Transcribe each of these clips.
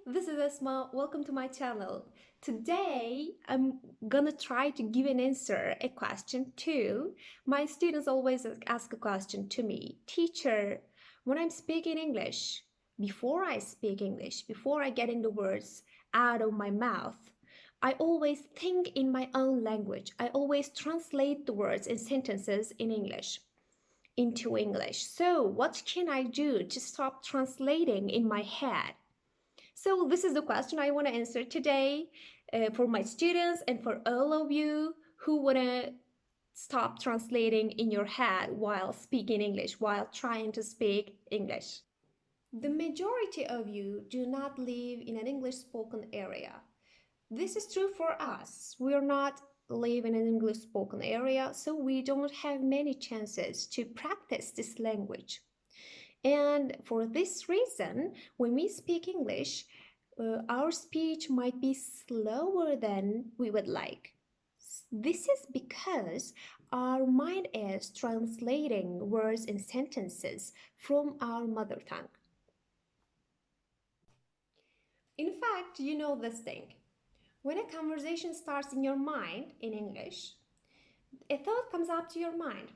this is Esma. Welcome to my channel. Today, I'm gonna try to give an answer, a question to my students. Always ask a question to me, teacher, when I'm speaking English, before I speak English, before I getting the words out of my mouth, I always think in my own language. I always translate the words and sentences in English into English. So, what can I do to stop translating in my head? So this is the question I want to answer today for my students and for all of you who want to stop translating in your head while speaking English, while trying to speak English. The majority of you do not live in an English spoken area. This is true for us. We are not live in an English spoken area, so we don't have many chances to practice this language. And for this reason, when we speak English, our speech might be slower than we would like. This is because our mind is translating words and sentences from our mother tongue. In fact, you know this thing. When a conversation starts in your mind in English, a thought comes up to your mind.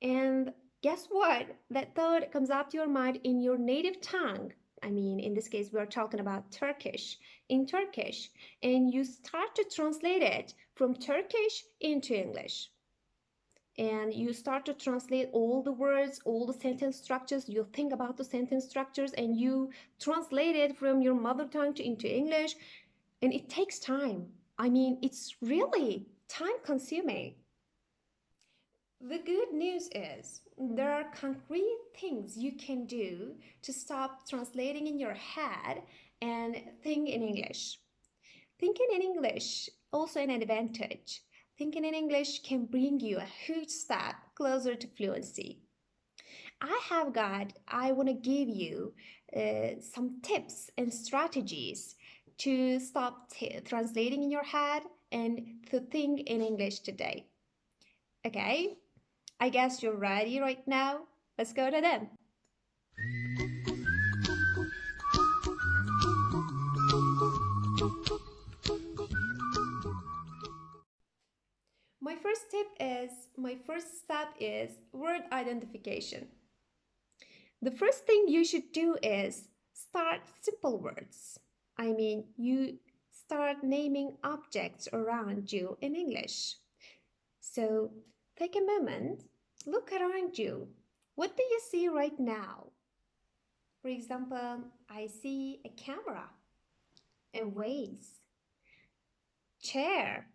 And guess what? That thought comes up to your mind in your native tongue. I mean, in this case, we are talking about Turkish, in Turkish, and you start to translate it from Turkish into English. And you start to translate all the words, all the sentence structures. You think about the sentence structures and you translate it from your mother tongue into English. And it takes time. I mean, it's really time consuming. The good news is there are concrete things you can do to stop translating in your head and think in English. Thinking in English also an advantage. Thinking in English can bring you a huge step closer to fluency. I want to give you some tips and strategies to stop translating in your head and to think in English today. Okay? I guess you're ready right now. Let's go to them. My first step is word identification. The first thing you should do is start simple words. I mean, you start naming objects around you in English. So take a moment, look around you. What do you see right now? For example, I see a camera, a vase, chair,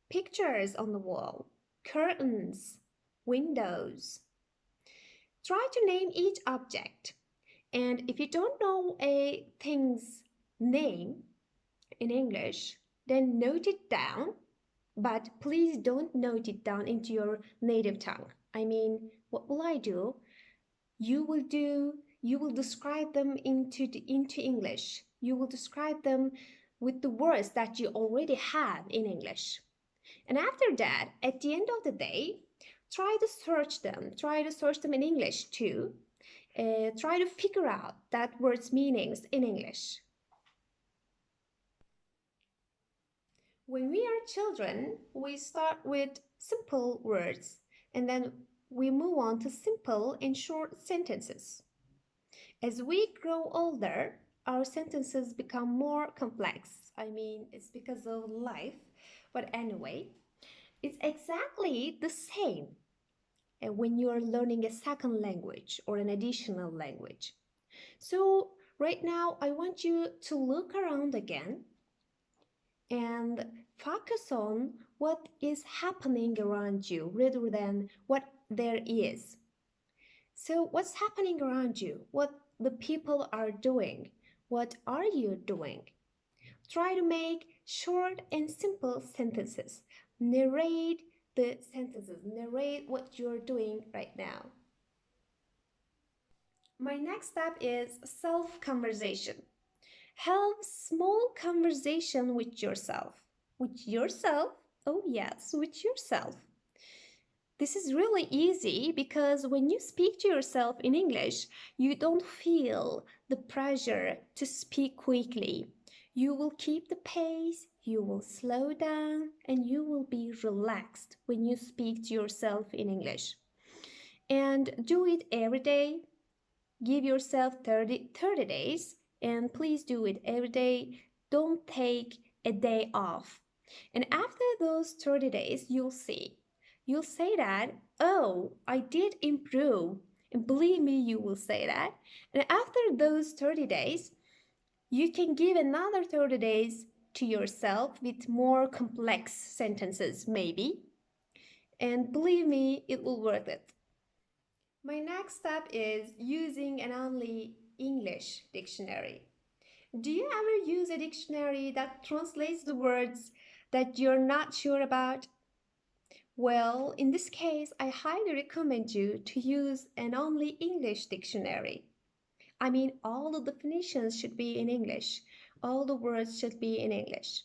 pictures on the wall, curtains, windows. Try to name each object. And if you don't know a thing's name in English, then note it down, but please don't note it down into your native tongue. I mean, what will I do? You will describe them into English. You will describe them with the words that you already have in English. And after that, at the end of the day, try to search them. Try to search them in English too. Try to figure out that word's meanings in English. When we are children, we start with simple words and then we move on to simple and short sentences. As we grow older, our sentences become more complex. I mean, it's because of life, but anyway, it's exactly the same when you're learning a second language or an additional language. So right now, I want you to look around again and focus on what is happening around you rather than what there is. So what's happening around you? What the people are doing? What are you doing? Try to make short and simple sentences. Narrate the sentences. Narrate what you're doing right now. My next step is self-conversation. Have small conversation with yourself. With yourself? Oh yes, with yourself. This is really easy because when you speak to yourself in English, you don't feel the pressure to speak quickly. You will keep the pace, you will slow down, and you will be relaxed when you speak to yourself in English. And do it every day. Give yourself 30 days, and please do it every day. Don't take a day off. And after those 30 days, you'll say that, oh, I did improve. And believe me, you will say that. And after those 30 days, you can give another 30 days to yourself with more complex sentences, maybe. And believe me, it will worth it. My next step is using an only English dictionary. Do you ever use a dictionary that translates the words that you're not sure about? Well, in this case, I highly recommend you to use an only English dictionary. I mean, all the definitions should be in English. All the words should be in English.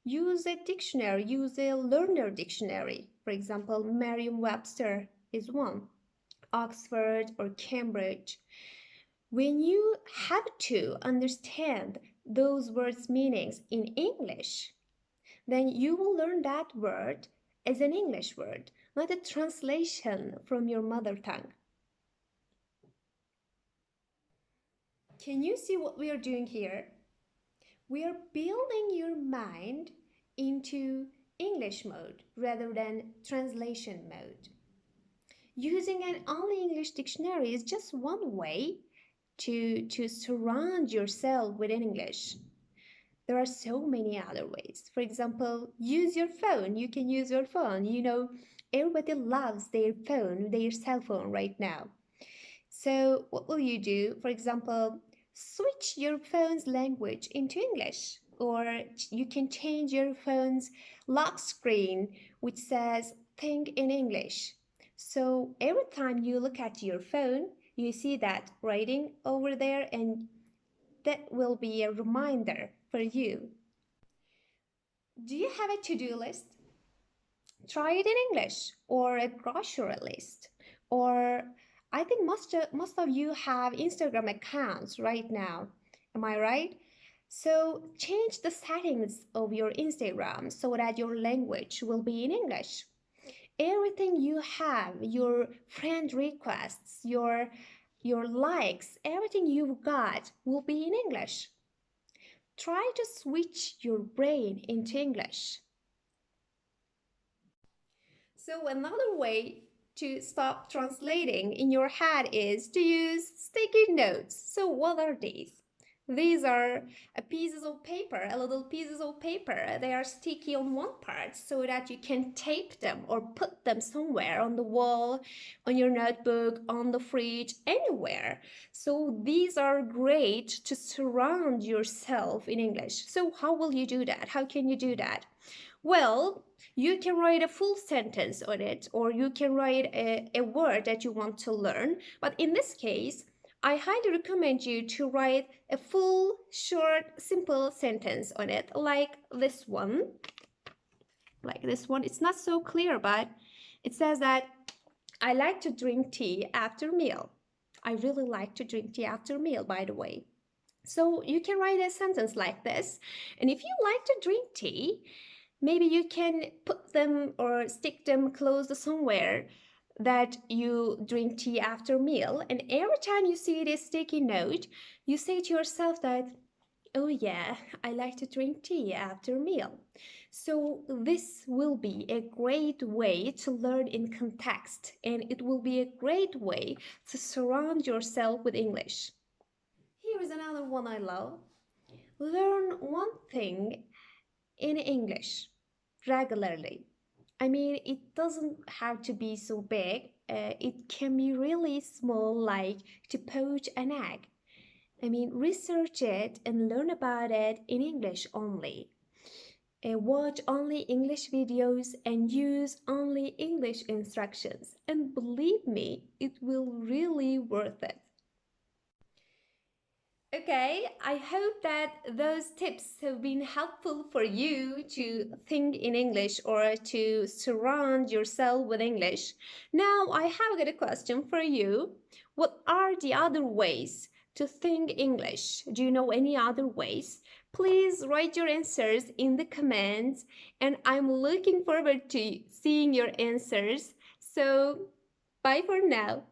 Use a dictionary, use a learner dictionary. For example, Merriam-Webster is one, Oxford or Cambridge. When you have to understand those words' meanings in English, then you will learn that word as an English word, not a translation from your mother tongue. Can you see what we are doing here? We are building your mind into English mode rather than translation mode. Using an only English dictionary is just one way to surround yourself with English. There are so many other ways. For example, use your phone. You can use your phone. You know, everybody loves their phone, their cell phone right now. So, what will you do? For example, switch your phone's language into English, or you can change your phone's lock screen, which says think in English. So, every time you look at your phone, you see that writing over there, and that will be a reminder for you. Do you have a to do list? Try it in English or a grocery list. Or I think most of you have Instagram accounts right now. Am I right? So change the settings of your Instagram so that your language will be in English. Everything you have, your friend requests, your likes, everything you've got will be in English. Try to switch your brain into English. So another way to stop translating in your head is to use sticky notes. So what are these? These are pieces of paper, a little pieces of paper. They are sticky on one part so that you can tape them or put them somewhere on the wall, on your notebook, on the fridge, anywhere. So these are great to surround yourself in English. So how will you do that? How can you do that? Well, you can write a full sentence on it, or you can write a word that you want to learn. But in this case, I highly recommend you to write a full, short, simple sentence on it, like this one. Like this one. It's not so clear, but it says that I like to drink tea after meal. I really like to drink tea after meal, by the way. So you can write a sentence like this. And if you like to drink tea, maybe you can put them or stick them close to somewhere that you drink tea after meal. And every time you see this sticky note, you say to yourself that, oh yeah, I like to drink tea after meal. So this will be a great way to learn in context, and it will be a great way to surround yourself with English. Here is another one I love. Learn one thing in English regularly. I mean, it doesn't have to be so big. It can be really small, like to poach an egg. I mean, research it and learn about it in English only. Watch only English videos and use only English instructions. And believe me, it will really worth it. Okay, I hope that those tips have been helpful for you to think in English or to surround yourself with English. Now, I have got a question for you. What are the other ways to think English? Do you know any other ways? Please write your answers in the comments, and I'm looking forward to seeing your answers. So, bye for now.